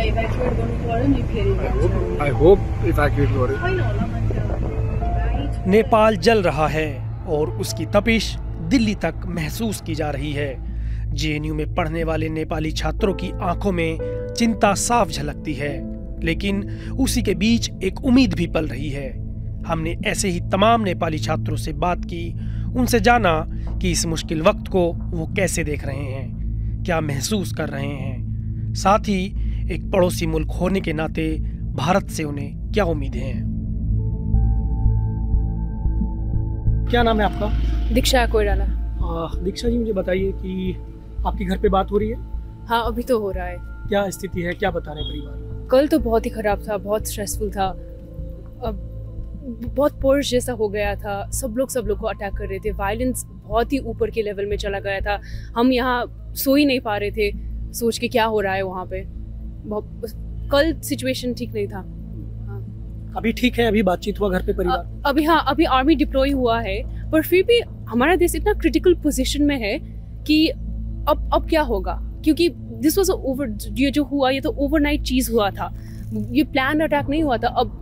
evacuate गर्नु पर्यो नि फेरि I hope evacuate गरे। होइन होला मान्छेहरु नेपाल जल रहा है और उसकी तपिश दिल्ली तक महसूस की जा रही है। जेएनयू में पढ़ने वाले नेपाली छात्रों की आंखों में चिंता साफ झलकती है, लेकिन उसी के बीच एक उम्मीद भी पल रही है। हमने ऐसे ही तमाम नेपाली छात्रों से बात की, उनसे जाना कि इस मुश्किल वक्त को वो कैसे देख रहे हैं, क्या महसूस कर रहे हैं, साथ ही एक पड़ोसी मुल्क होने के नाते भारत से उन्हें क्या उम्मीदें हैं। क्या नाम है आपका? दीक्षा कोइराला। दीक्षा जी, मुझे बताइए कि आपके घर पे बात हो रही है? हाँ, अभी तो हो रहा है। क्या स्थिति है, क्या बता रहे हैं परिवार? कल तो बहुत ही खराब था, बहुत स्ट्रेसफुल था। अब बहुत पोर्स जैसा हो गया था, सब लोग को अटैक कर रहे थे, वायलेंस बहुत ही ऊपर के लेवल में चला गया था। हम यहाँ सो ही नहीं पा रहे थे सोच के क्या हो रहा है वहाँ पे। कल सिचुएशन ठीक नहीं था। अभी ठीक है? अभी बातचीत हुआ घर पे परिवार? अभी हाँ, अभी आर्मी डिप्लॉय हुआ है, पर फिर भी हमारा देश इतना क्रिटिकल पोजीशन में है कि अब क्या होगा, क्योंकि दिस वाज ओवर, ये जो हुआ ये तो ओवरनाइट चीज हुआ था, ये प्लान अटैक नहीं हुआ था। अब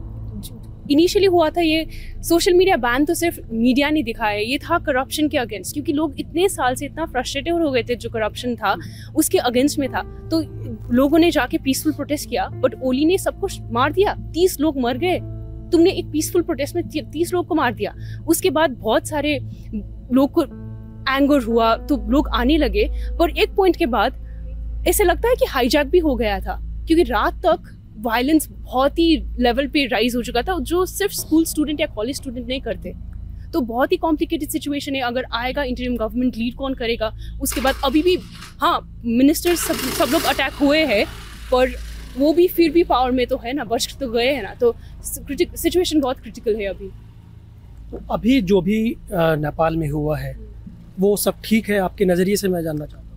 इनिशियली हुआ था ये सोशल मीडिया बैन, तो सिर्फ मीडिया नहीं दिखाया, ये था करप्शन के अगेंस्ट, क्योंकि लोग इतने साल से इतना फ्रस्ट्रेटेड हो गए थे, जो करप्शन था उसके अगेंस्ट में था। तो लोगों ने जाके पीसफुल प्रोटेस्ट किया, बट ओली ने सबको मार दिया, 30 लोग मर गए। तुमने एक पीसफुल प्रोटेस्ट में 30 लोग को मार दिया। उसके बाद बहुत सारे लोग को एंगर हुआ, तो लोग आने लगे, पर एक पॉइंट के बाद ऐसे लगता है कि हाईजैक भी हो गया था, क्योंकि रात तक वायलेंस बहुत ही लेवल पे राइज हो चुका था, जो सिर्फ स्कूल स्टूडेंट या कॉलेज स्टूडेंट नहीं करते। तो बहुत ही कॉम्प्लिकेटेड सिचुएशन है। अगर आएगा इंटरिम गवर्नमेंट, लीड कौन करेगा? उसके बाद अभी भी हाँ, मिनिस्टर्स सब लोग अटैक हुए हैं, पर वो भी फिर भी पावर में तो है ना, बच तो गए हैं ना। तो सिचुएशन बहुत क्रिटिकल है अभी। तो अभी जो भी नेपाल में हुआ है वो सब ठीक है आपके नज़रिए से? मैं जानना चाहता हूँ।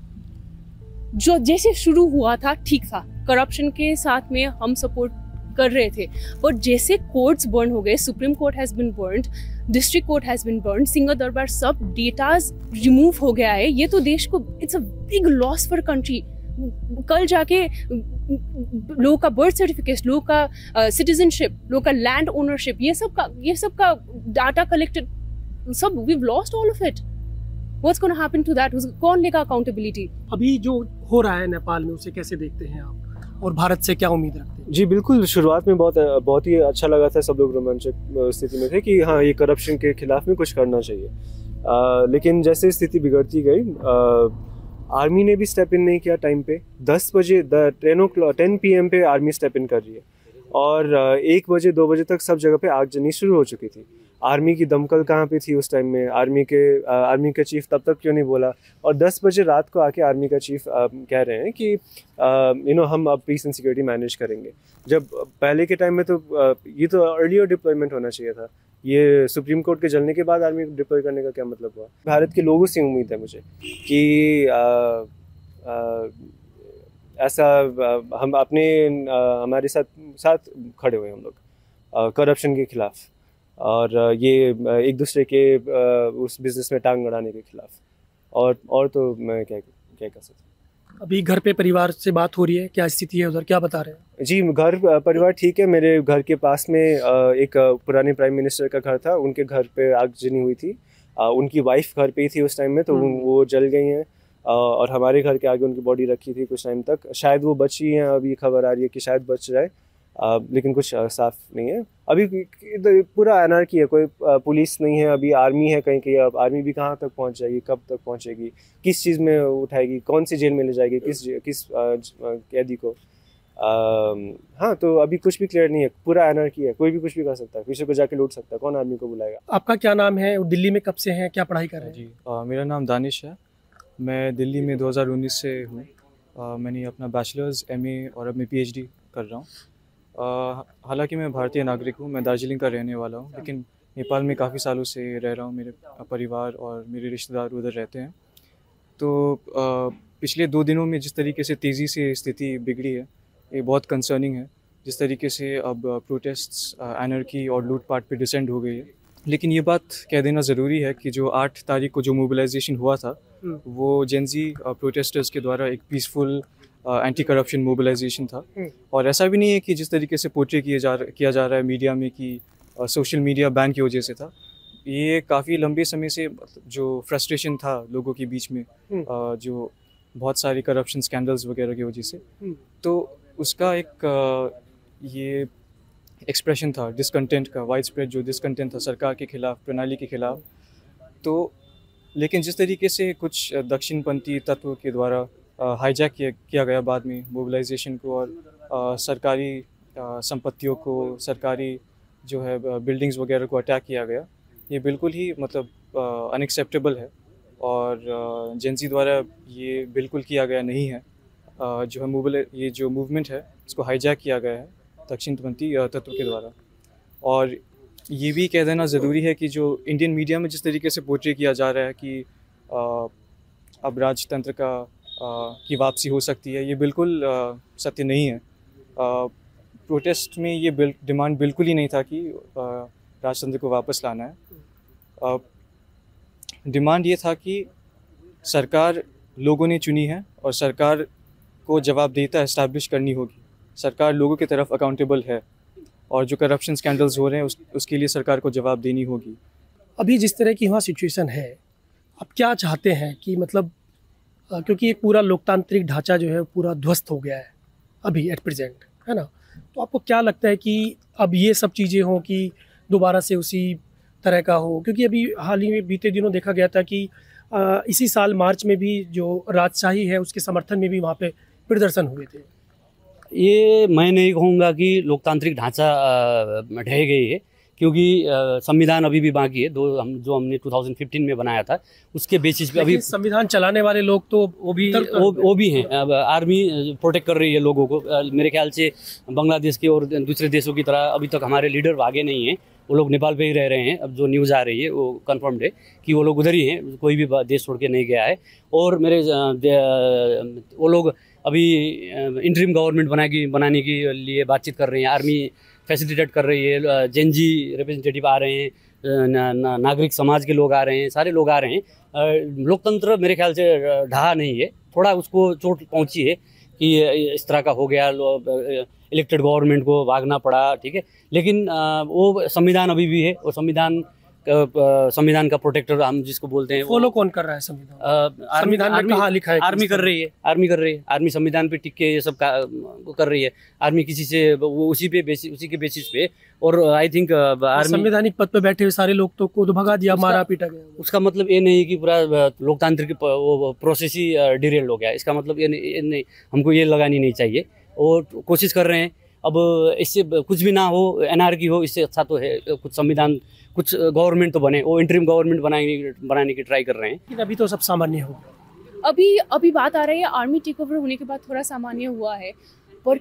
जो जैसे शुरू हुआ था ठीक था, करप्शन के साथ में हम सपोर्ट कर रहे थे, बट जैसे कोर्ट्स बर्न हो गए, supreme court has been burned, district court has been burned, Singha Durbar, सब डेटाज रिमूव हो गया है। ये तो देश को it's a big loss for country. कल जाके लोगों का बर्थ सर्टिफिकेट, लोगों का सिटीजनशिप, लोगों का लैंड ओनरशिप, ये सब का डाटा कलेक्टेड, सब we lost all of it. What's going to happen to that? कौन लेगा अकाउंटेबिलिटी? अभी जो हो रहा है नेपाल में, उसे कैसे देखते हैं आप, और भारत से क्या उम्मीद रखते हैं? जी बिल्कुल, शुरुआत में बहुत ही अच्छा लगा था, सब लोग रोमांचक स्थिति में थे कि हाँ, ये करप्शन के खिलाफ में कुछ करना चाहिए। लेकिन जैसे स्थिति बिगड़ती गई, आर्मी ने भी स्टेप इन नहीं किया टाइम पे। 10 बजे 10 PM पे आर्मी स्टेप इन कर रही है, और 1 बजे 2 बजे तक सब जगह पे आगजनी शुरू हो चुकी थी। आर्मी की दमकल कहाँ पे थी उस टाइम में? आर्मी का चीफ तब तक क्यों नहीं बोला? और 10 बजे रात को आके आर्मी का चीफ कह रहे हैं कि हम अब पीस एंड सिक्योरिटी मैनेज करेंगे। जब पहले के टाइम में तो ये तो अर्लियर डिप्लॉयमेंट होना चाहिए था। ये सुप्रीम कोर्ट के जलने के बाद आर्मी डिप्लॉय करने का क्या मतलब हुआ? भारत के लोगों से उम्मीद है मुझे कि ऐसा हम अपने हमारे साथ खड़े हुए हम लोग करप्शन के खिलाफ, और ये एक दूसरे के उस बिजनेस में टांग अड़ाने के खिलाफ। और तो मैं क्या कर सकता हूँ। अभी घर पे परिवार से बात हो रही है, क्या स्थिति है उधर, क्या बता रहे हैं? जी, घर परिवार ठीक है। मेरे घर के पास में एक पुराने प्राइम मिनिस्टर का घर था, उनके घर पे आगजनी हुई थी। उनकी वाइफ घर पे ही थी उस टाइम में, तो वो जल गई हैं, और हमारे घर के आगे उनकी बॉडी रखी थी कुछ टाइम तक। शायद वो बची हैं, अभी खबर आ रही है कि शायद बच जाए, लेकिन कुछ साफ नहीं है। अभी पूरा एनार्की है, कोई पुलिस नहीं है, अभी आर्मी है कहीं। अब आर्मी भी कहाँ तक पहुँच जाएगी, कब तक पहुँचेगी, किस चीज़ में उठाएगी, कौन सी जेल में ले जाएगी, किस कैदी को। हाँ, तो अभी कुछ भी क्लियर नहीं है, पूरा एनार्की है, कोई भी कुछ भी कर सकता है, किसी को जाके लूट सकता है, कौन आर्मी को बुलाएगा। आपका क्या नाम है, दिल्ली में कब से हैं, क्या पढ़ाई कर रहे हैं? जी, मेरा नाम दानिश है। मैं दिल्ली में 2019 से हूँ। मैंने अपना बैचलर्स, MA और अब मैं PhD कर रहा हूँ। हालांकि मैं भारतीय नागरिक हूँ, मैं दार्जिलिंग का रहने वाला हूँ, लेकिन नेपाल में काफ़ी सालों से रह रहा हूँ। मेरे परिवार और मेरे रिश्तेदार उधर रहते हैं। तो पिछले 2 दिनों में जिस तरीके से तेज़ी से स्थिति बिगड़ी है, ये बहुत कंसर्निंग है। जिस तरीके से अब प्रोटेस्ट्स, एनर्की और लूटपाट पे डिसेंड हो गई है। लेकिन ये बात कह देना ज़रूरी है कि जो 8 तारीख को जो मोबिलाइजेशन हुआ था, वो जेनजी प्रोटेस्टर्स के द्वारा एक पीसफुल एंटी करप्शन मोबिलाइजेशन था। और ऐसा भी नहीं है कि जिस तरीके से पोर्ट्रे किया जा रहा है मीडिया में कि सोशल मीडिया बैन की वजह से था। ये काफ़ी लंबे समय से जो फ्रस्ट्रेशन था लोगों के बीच में, जो बहुत सारी करप्शन स्कैंडल्स वगैरह की वजह से, तो उसका एक ये एक्सप्रेशन था डिसकंटेंट का, वाइड स्प्रेड जो डिसकंटेंट था सरकार के खिलाफ, प्रणाली के खिलाफ। तो लेकिन जिस तरीके से कुछ दक्षिणपंथी तत्व के द्वारा हाईजैक किया गया बाद में मोबिलाइजेशन को, और सरकारी संपत्तियों को, सरकारी जो है बिल्डिंग्स वगैरह को अटैक किया गया, ये बिल्कुल ही मतलब अनएक्सेप्टेबल है। और जेंजी द्वारा ये बिल्कुल किया गया नहीं है। जो है ये जो मूवमेंट है इसको हाईजैक किया गया है दक्षिणपंथी तत्व के द्वारा। और ये भी कह देना ज़रूरी है कि जो इंडियन मीडिया में जिस तरीके से पोर्ट्रे किया जा रहा है कि अब राजतंत्र की वापसी हो सकती है, ये बिल्कुल सत्य नहीं है। प्रोटेस्ट में ये डिमांड बिल्कुल ही नहीं था कि राजतंत्र को वापस लाना है। डिमांड ये था कि सरकार लोगों ने चुनी है और सरकार को जवाबदेहिता एस्टैब्लिश करनी होगी। सरकार लोगों की तरफ अकाउंटेबल है और जो करप्शन स्कैंडल्स हो रहे हैं उसके लिए सरकार को जवाब देनी होगी। अभी जिस तरह की वहाँ सिचुएशन है, आप क्या चाहते हैं कि मतलब क्योंकि एक पूरा लोकतांत्रिक ढांचा जो है पूरा ध्वस्त हो गया है अभी एट प्रेजेंट, है ना, तो आपको क्या लगता है कि अब ये सब चीज़ें हों कि दोबारा से उसी तरह का हो? क्योंकि अभी हाल ही में बीते दिनों देखा गया था कि इसी साल मार्च में भी जो राजशाही है उसके समर्थन में भी वहाँ पे प्रदर्शन हुए थे। ये मैं नहीं कहूँगा कि लोकतांत्रिक ढांचा ढह गई है, क्योंकि संविधान अभी भी बाकी है। जो हमने 2015 में बनाया था उसके बेसिस पे अभी संविधान चलाने वाले लोग तो वो भी हैं। अब आर्मी प्रोटेक्ट कर रही है लोगों को। मेरे ख्याल से बांग्लादेश के और दूसरे देशों की तरह अभी तक हमारे लीडर भागे नहीं हैं, वो लोग नेपाल पे ही रह रहे हैं। अब जो न्यूज़ आ रही है वो कंफर्म्ड है कि वो लोग उधर ही हैं, कोई भी देश छोड़ के नहीं गया है। और वो लोग अभी इंटरिम गवर्नमेंट बनाने के लिए बातचीत कर रहे हैं। आर्मी फैसिलिटेट कर रही है, जेनजी रिप्रेजेंटेटिव आ रहे हैं, नागरिक समाज के लोग आ रहे हैं, सारे लोग आ रहे हैं। लोकतंत्र मेरे ख्याल से ढहा नहीं है, थोड़ा उसको चोट पहुंची है कि इस तरह का हो गया, इलेक्टेड गवर्नमेंट को भागना पड़ा, ठीक है। लेकिन वो संविधान अभी भी है, और संविधान का प्रोटेक्टर हम जिसको बोलते हैं। फॉलो कौन कर रहा है संविधान? संविधान में कहाँ लिखा है? आर्मी कर रही है। आर्मी संविधान पे टिक के ये सब कर रही है। आर्मी किसी से वो उसी के बेसिस पे। और आई थिंक आर्मी संवैधानिक पद पे बैठे हुए सारे लोग तो को भगा दिया, मारा पीटा गया। उसका मतलब ये नहीं कि पूरा लोकतांत्रिक प्रोसेस ही डिरेल हो गया। इसका मतलब ये नहीं, हमको ये लगानी नहीं चाहिए। और कोशिश कर रहे हैं, अब इससे कुछ भी ना हो, एनआरकी हो, इससे अच्छा तो है कुछ संविधान, कुछ गवर्नमेंट तो बने। वो इंटरिम गवर्नमेंट बनाने की ट्राई कर रहे हैं। लेकिन अभी तो सब सामान्य हो गया। अभी बात आ रही है आर्मी टेक ओवर होने के बाद थोड़ा सामान्य हुआ है, पर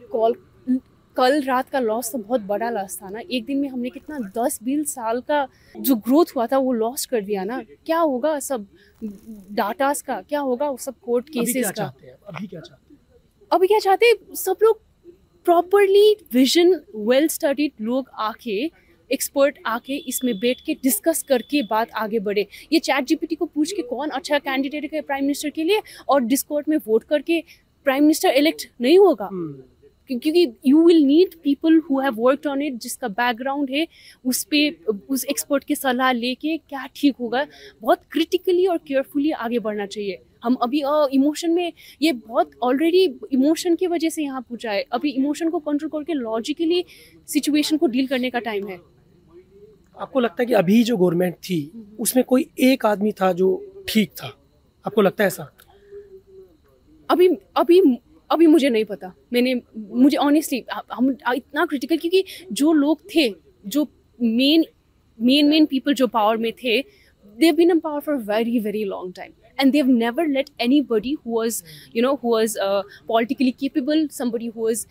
कल रात का लॉस तो बहुत बड़ा लॉस था ना। एक दिन में हमने कितना 10-20 साल का जो ग्रोथ हुआ था वो लॉस कर दिया ना। क्या होगा सब डाटास का, क्या होगा वो सब कोर्ट केसेस का? अभी क्या चाहते हैं सब लोग? प्रॉपरली विजन, वेल स्टडीड लोग आके, एक्सपर्ट आके इसमें बैठ के डिस्कस करके बात आगे बढ़े। ये चैट जीपीटी को पूछ के कौन अच्छा कैंडिडेट है प्राइम मिनिस्टर के लिए, और डिस्कॉर्ड में वोट करके प्राइम मिनिस्टर इलेक्ट नहीं होगा। क्योंकि you will need people who have worked on it, जिसका बैकग्राउंड है उस पे, उस एक्सपर्ट की सलाह लेके क्या ठीक होगा, बहुत क्रिटिकली और केयरफुली आगे बढ़ना चाहिए। हम अभी इमोशन में, ये बहुत ऑलरेडी इमोशन की वजह से यहाँ पूछा है। अभी इमोशन को कंट्रोल करके लॉजिकली सिचुएशन को डील करने का टाइम है। आपको लगता है कि अभी जो गवर्नमेंट थी उसमें कोई एक आदमी था जो ठीक था? आपको लगता है ऐसा? अभी मुझे नहीं पता। मुझे ऑनेस्टली हम इतना क्रिटिकल, क्योंकि जो लोग थे, जो मेन पीपल जो पावर में थे, they have been in power for a very, very long time, and they've never let anybody who was politically capable, somebody who was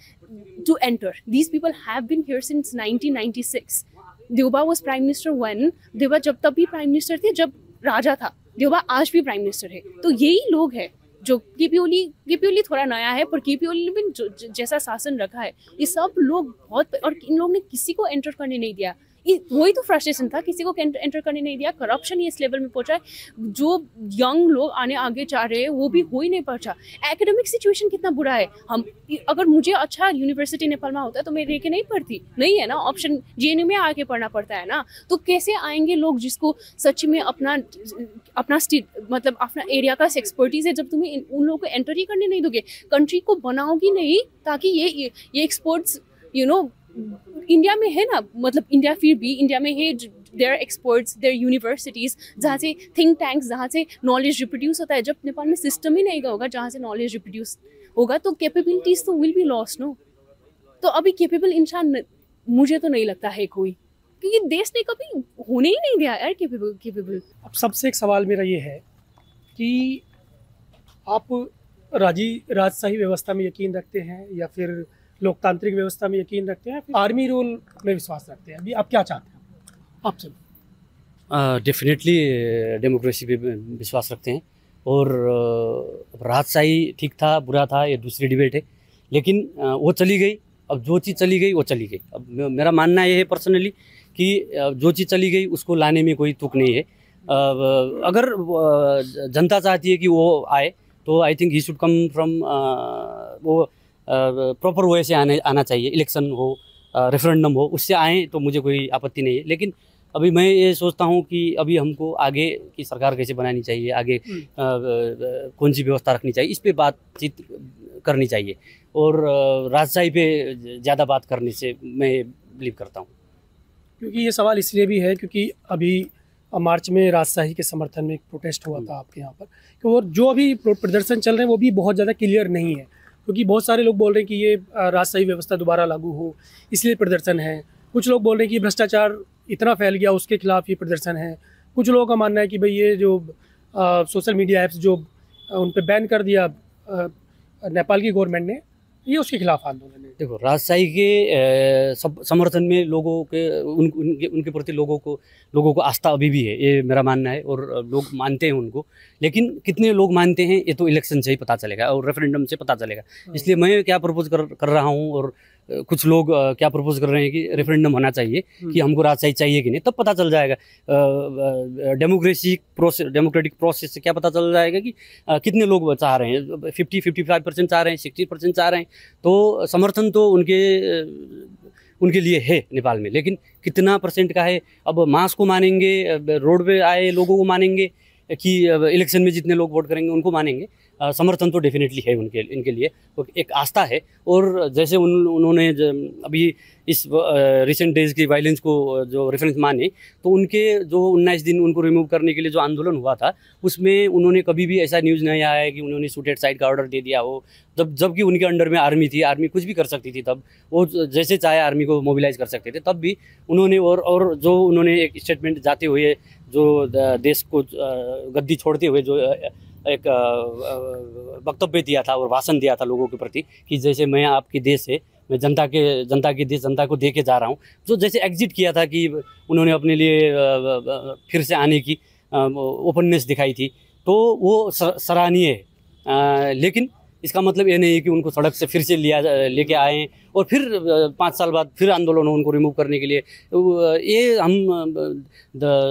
to enter. These people have been here since 1996. Deuba was prime minister when Deuba तब भी prime minister थे जब राजा था। देवबा आज भी prime minister है। तो यही लोग हैं जो केपी थोड़ा नया है, पर केपी ओली ने भी जैसा शासन रखा है, ये सब लोग बहुत, और इन लोगों ने किसी को एंटर करने नहीं दिया। वही तो फ्रस्ट्रेशन था, किसी को एंटर करने नहीं दिया, करप्शन ही इस लेवल में पहुंचा है, जो यंग लोग आगे जा रहे हैं वो भी हो ही नहीं पहुंचा। एकेडमिक सिचुएशन कितना बुरा है। हम अगर मुझे अच्छा यूनिवर्सिटी नेपाल में होता है तो मैं लेके नहीं पढ़ती, नहीं है ना ऑप्शन, जेएनयू में आके पढ़ना पड़ता है ना। तो कैसे आएंगे लोग जिसको सच में अपना मतलब अपना एरिया का एक्सपर्टीज है, जब तुम्हें उन लोगों को एंटर ही करने नहीं दोगे, कंट्री को बनाओगी नहीं ताकि ये एक्सपर्ट्स इंडिया में है ना, मतलब इंडिया फिर भी इंडिया में है, देयर एक्सपर्ट्स, देयर यूनिवर्सिटीज जहाँ से थिंक टैंक्स, जहाँ से नॉलेज रिप्रोड्यूस होता है। जब नेपाल में सिस्टम ही नहीं होगा जहाँ से नॉलेज रिप्रोड्यूस होगा तो कैपेबिलिटीज तो विल बी लॉस्ट नो। तो अभी कैपेबल इंसान मुझे तो नहीं लगता है कोई, क्योंकि देश ने कभी होने ही नहीं दिया यार कैपेबल। अब सबसे एक सवाल मेरा ये है कि आप राजशाही व्यवस्था में यकीन रखते हैं या फिर लोकतांत्रिक व्यवस्था में यकीन रखते हैं, फिर आर्मी रूल में विश्वास रखते हैं? अभी आप क्या चाहते हैं? आप चलो। डेफिनेटली डेमोक्रेसी पे विश्वास रखते हैं, और राजशाही ठीक था बुरा था ये दूसरी डिबेट है, लेकिन वो चली गई। अब जो चीज़ चली गई वो चली गई। अब मेरा मानना ये है पर्सनली कि जो चीज़ चली गई उसको लाने में कोई तुक नहीं है। अगर जनता चाहती है कि वो आए तो I think he should come from वो प्रॉपर वे से आना चाहिए। इलेक्शन हो, रेफरेंडम हो, उससे आए तो मुझे कोई आपत्ति नहीं है। लेकिन अभी मैं ये सोचता हूँ कि अभी हमको आगे की सरकार कैसे बनानी चाहिए, आगे कौन सी व्यवस्था रखनी चाहिए, इस पे बातचीत करनी चाहिए, और राजशाही पे ज़्यादा बात करने से मैं बिलीव करता हूँ। क्योंकि ये सवाल इसलिए भी है क्योंकि अभी मार्च में राजशाही के समर्थन में एक प्रोटेस्ट हुआ था आपके यहाँ पर, और जो अभी प्रदर्शन चल रहे हैं वो भी बहुत ज़्यादा क्लियर नहीं है, क्योंकि बहुत सारे लोग बोल रहे हैं कि ये राजशाही व्यवस्था दोबारा लागू हो इसलिए प्रदर्शन है। कुछ लोग बोल रहे हैं कि भ्रष्टाचार इतना फैल गया उसके खिलाफ ये प्रदर्शन है। कुछ लोगों का मानना है कि भाई ये जो सोशल मीडिया ऐप्स जो उन पर बैन कर दिया नेपाल की गवर्नमेंट ने, ये उसके खिलाफ आंदोलन है। देखो, राजशाही के समर्थन में लोगों के उनके प्रति लोगों को आस्था अभी भी है, ये मेरा मानना है, और लोग मानते हैं उनको। लेकिन कितने लोग मानते हैं ये तो इलेक्शन से ही पता चलेगा और रेफरेंडम से पता चलेगा। इसलिए मैं क्या प्रपोज कर रहा हूँ, और कुछ लोग क्या प्रपोज कर रहे हैं कि रेफरेंडम होना चाहिए, कि हमको राजशाही चाहिए कि नहीं, तब पता चल जाएगा। डेमोक्रेटिक प्रोसेस से क्या पता चल जाएगा कि कितने लोग चाह रहे हैं, 50-55% चाह रहे हैं, 60% चाह रहे हैं। तो समर्थन तो उनके लिए है नेपाल में, लेकिन कितना परसेंट का है? अब मास को मानेंगे, रोड पे आए लोगों को मानेंगे, कि इलेक्शन में जितने लोग वोट करेंगे उनको मानेंगे? समर्थन तो डेफिनेटली है इनके लिए, तो एक आस्था है। और जैसे उन्होंने अभी इस रिसेंट डेज की वायलेंस को जो रेफरेंस माने, तो उनके जो 19 दिन उनको रिमूव करने के लिए जो आंदोलन हुआ था, उसमें उन्होंने कभी भी ऐसा न्यूज़ नहीं आया है कि उन्होंने शूटेड साइड का ऑर्डर दे दिया हो। जबकि उनके अंडर में आर्मी थी, आर्मी कुछ भी कर सकती थी, तब वो जैसे चाहे आर्मी को मोबिलाइज कर सकते थे, तब भी उन्होंने और जो उन्होंने एक स्टेटमेंट जाते हुए जो देश को गद्दी छोड़ते हुए जो एक वक्तव्य दिया था और भाषण दिया था लोगों के प्रति, कि जैसे मैं आपकी देश है, मैं जनता की देश, जनता को दे के जा रहा हूँ, जो जैसे एग्जिट किया था कि उन्होंने अपने लिए फिर से आने की ओपननेस दिखाई थी, तो वो सराहनीय है। लेकिन इसका मतलब ये नहीं है कि उनको सड़क से फिर से लेके आएँ और फिर 5 साल बाद फिर आंदोलन हो उनको रिमूव करने के लिए। ये हम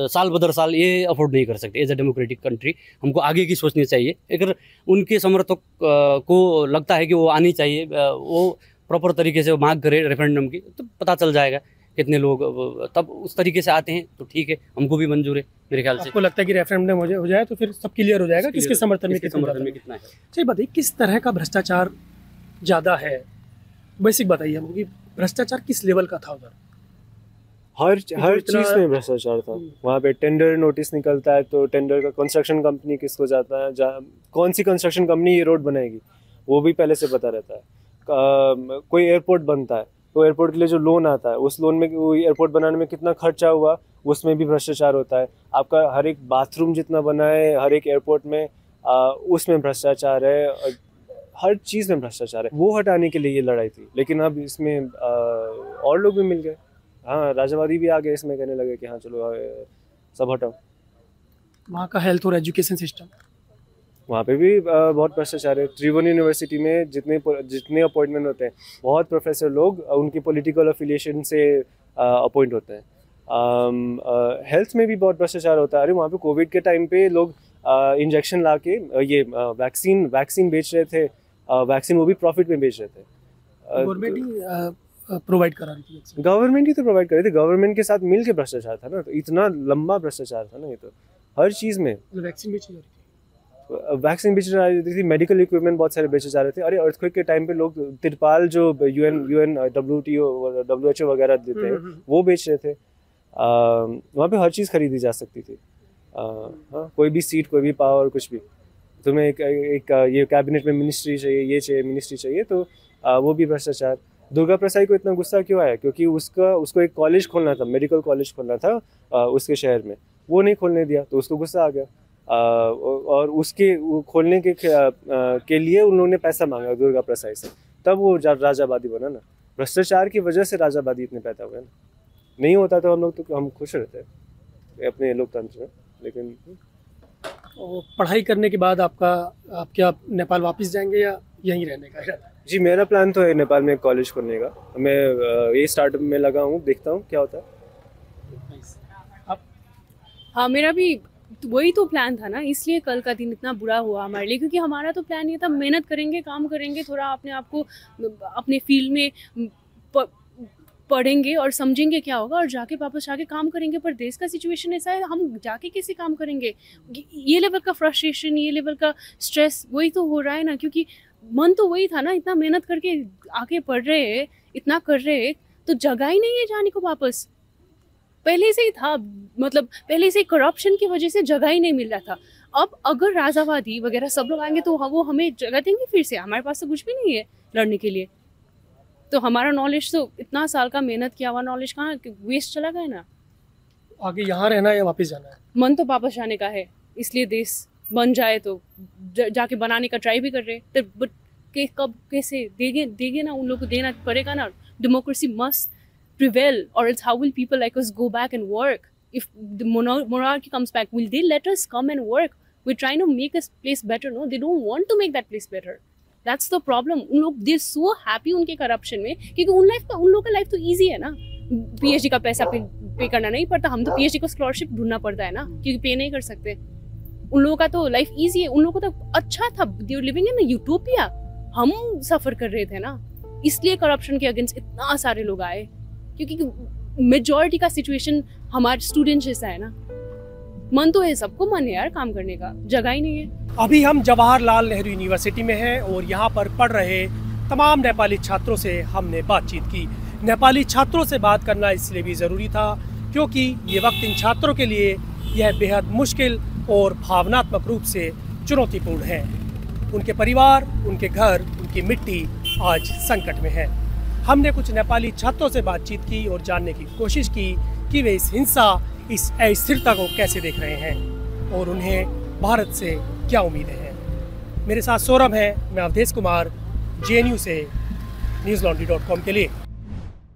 साल बदर साल ये अफोर्ड नहीं कर सकते। एज अ डेमोक्रेटिक कंट्री हमको आगे की सोचनी चाहिए। अगर उनके समर्थक को लगता है कि वो आनी चाहिए, वो प्रॉपर तरीके से मांग करे रेफरेंडम की, तो पता चल जाएगा कितने लोग तब उस तरीके से आते हैं, तो ठीक है, हमको भी मंजूर है मेरे ख्याल से। आपको लगता है कि रेफरेंडम हो जाए तो फिर सब क्लियर हो जाएगा किसके समर्थन में कितना है? चलिए बताइए, किस तरह का भ्रष्टाचार ज़्यादा है? बेसिक बताइए हमको कि भ्रष्टाचार किस लेवल का था उधर? हर चीज़ में भ्रष्टाचार था। वहाँ पे टेंडर नोटिस निकलता है तो टेंडर का कंस्ट्रक्शन कंपनी किसको जाता है, कौन सी कंस्ट्रक्शन कंपनी ये रोड बनाएगी वो भी पहले से पता रहता है। कोई एयरपोर्ट बनता है तो एयरपोर्ट के लिए जो लोन आता है, उस लोन में एयरपोर्ट बनाने में कितना खर्चा हुआ, उसमें भी भ्रष्टाचार होता है। आपका हर एक बाथरूम जितना बना है हर एक एयरपोर्ट में, उसमें भ्रष्टाचार है। हर चीज़ में भ्रष्टाचार है। वो हटाने के लिए ये लड़ाई थी, लेकिन अब इसमें और लोग भी मिल गए। हाँ, राजावादी भी आ गए इसमें, कहने लगे कि हाँ चलो सब हटाओ। वहाँ का हेल्थ और एजुकेशन सिस्टम, वहाँ पे भी बहुत भ्रष्टाचार है। त्रिभुवन यूनिवर्सिटी में जितने अपॉइंटमेंट होते हैं, बहुत प्रोफेसर लोग उनकी पॉलिटिकल अफिलिएशन से अपॉइंट होते हैं। हेल्थ में भी बहुत भ्रष्टाचार होता है। अरे वहाँ पे कोविड के टाइम पे लोग इंजेक्शन ला के ये वैक्सीन बेच रहे थे, वैक्सीन वो भी प्रॉफिट में बेच रहे थे। गवर्नमेंट ही प्रोवाइड करा रही थी वैक्सीन। गवर्नमेंट ही तो प्रोवाइड कर रही थी, गवर्नमेंट के साथ मिल के भ्रष्टाचार था ना, तो इतना लंबा भ्रष्टाचार था ना ये तो हर चीज़ में। वैक्सीन बेची जा रही थी, वैक्सीन बेची जा रही थी, मेडिकल इक्विपमेंट बहुत सारे बेचे जा रहे थे। अरे अर्थक्वेक के टाइम पे लोग तिरपाल जो यूएन WHO वगैरह देते हैं वो बेच रहे थे। वहाँ पे हर चीज़ खरीदी जा सकती थी। हाँ, कोई भी सीट, कोई भी पावर, कुछ भी। तुम्हें एक ये कैबिनेट में मिनिस्ट्री चाहिए, ये चाहिए, मिनिस्ट्री चाहिए, तो वो भी भ्रष्टाचार। दुर्गा प्रसाद को इतना गुस्सा क्यों आया? क्योंकि उसको एक कॉलेज खोलना था, मेडिकल कॉलेज खोलना था उसके शहर में, वो नहीं खोलने दिया तो उसको गुस्सा आ गया। और उसके खोलने के लिए उन्होंने पैसा मांगा दुर्गा प्रसाद से, तब वो राजाबादी बना ना। भ्रष्टाचार की वजह से राजाबादी इतने पैदा हुए ना। नहीं होता तो हम खुश रहते अपने लोकतंत्र में। लेकिन और पढ़ाई करने के बाद आप क्या नेपाल वापस जाएंगे या यहीं रहने का इरादा है? जी, मेरा प्लान तो है नेपाल में कॉलेज खोलने का। मैं ये स्टार्टअप में लगा हूँ, देखता हूँ क्या होता है। हाँ, मेरा भी वही तो प्लान था ना, इसलिए कल का दिन इतना बुरा हुआ हमारे लिए, क्योंकि हमारा तो प्लान ये था मेहनत करेंगे, काम करेंगे, थोड़ा अपने आप को अपने फील्ड में पढ़ेंगे और समझेंगे क्या होगा और जाके वापस जाके काम करेंगे। पर देश का सिचुएशन ऐसा है, हम जाके कैसे काम करेंगे? ये लेवल का फ्रस्ट्रेशन, ये लेवल का स्ट्रेस वही तो हो रहा है ना, क्योंकि मन तो वही था ना, इतना मेहनत करके आके पढ़ रहे हैं, इतना कर रहे हैं, तो जगह ही नहीं है जाने को वापस। पहले से ही था, मतलब पहले से करप्शन की वजह से जगह ही नहीं मिल रहा था। अब अगर राजावादी वगैरह सब लोग आएंगे तो वो हमें जगह देंगे फिर से? हमारे पास तो कुछ भी नहीं है लड़ने के लिए। तो हमारा नॉलेज तो इतना साल का मेहनत किया हुआ नॉलेज कहाँ वेस्ट चला गया ना। आगे यहाँ रहना है या वापस जाना है? मन तो वापस जाने का है, इसलिए देश बन जाए तो जाके बनाने का ट्राई भी कर रहे हैं। बट कब कैसे देंगे ना, उन लोग को देना पड़ेगा ना। Democracy must prevail, or else how will people like us go back and work? If the monarchy comes back, will they let us come and work? We're trying to make this place better. No, they don't want to make that place better. That's the problem. उन लोग they're so happy उनके corruption में, क्योंकि उन लोग का life तो easy है ना। PhD का पैसा पे करना नहीं पड़ता, हम तो PhD को स्कॉलरशिप ढूंढना पड़ता है ना, क्योंकि पे नहीं कर सकते। उन लोगों का तो लाइफ easy है, उन लोगों को तो अच्छा था, they were living in a utopia। हम सफर कर रहे थे ना, इसलिए करप्शन के अगेंस्ट इतना सारे लोग आए, क्योंकि मेजॉरिटी का सिचुएशन हमारे स्टूडेंट जैसा है ना। मन तो है, सबको मन है यार काम करने का, जगह ही नहीं है। अभी हम जवाहरलाल नेहरू यूनिवर्सिटी में हैं और यहाँ पर पढ़ रहे तमाम नेपाली छात्रों से हमने बातचीत की। नेपाली छात्रों से बात करना इसलिए भी ज़रूरी था क्योंकि ये वक्त इन छात्रों के लिए यह बेहद मुश्किल और भावनात्मक रूप से चुनौतीपूर्ण है। उनके परिवार, उनके घर, उनकी मिट्टी आज संकट में है। हमने कुछ नेपाली छात्रों से बातचीत की और जानने की कोशिश की कि वे इस हिंसा, इस अस्थिरता को कैसे देख रहे हैं और उन्हें भारत से क्या उम्मीदें हैं। मेरे साथ सौरभ है, मैं अवधेश कुमार, JNU से newslaundry.com के लिए।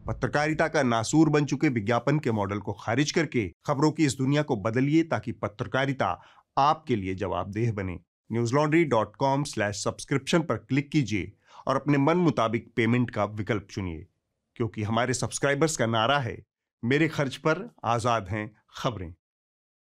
पत्रकारिता का नासूर बन चुके विज्ञापन के मॉडल को खारिज करके खबरों की इस दुनिया को बदलिए ताकि पत्रकारिता आपके लिए जवाबदेह बने। newslaundry.com/subscription पर क्लिक कीजिए और अपने मन मुताबिक पेमेंट का विकल्प चुनिए, क्योंकि हमारे सब्सक्राइबर्स का नारा है, मेरे खर्च पर आजाद हैं खबरें।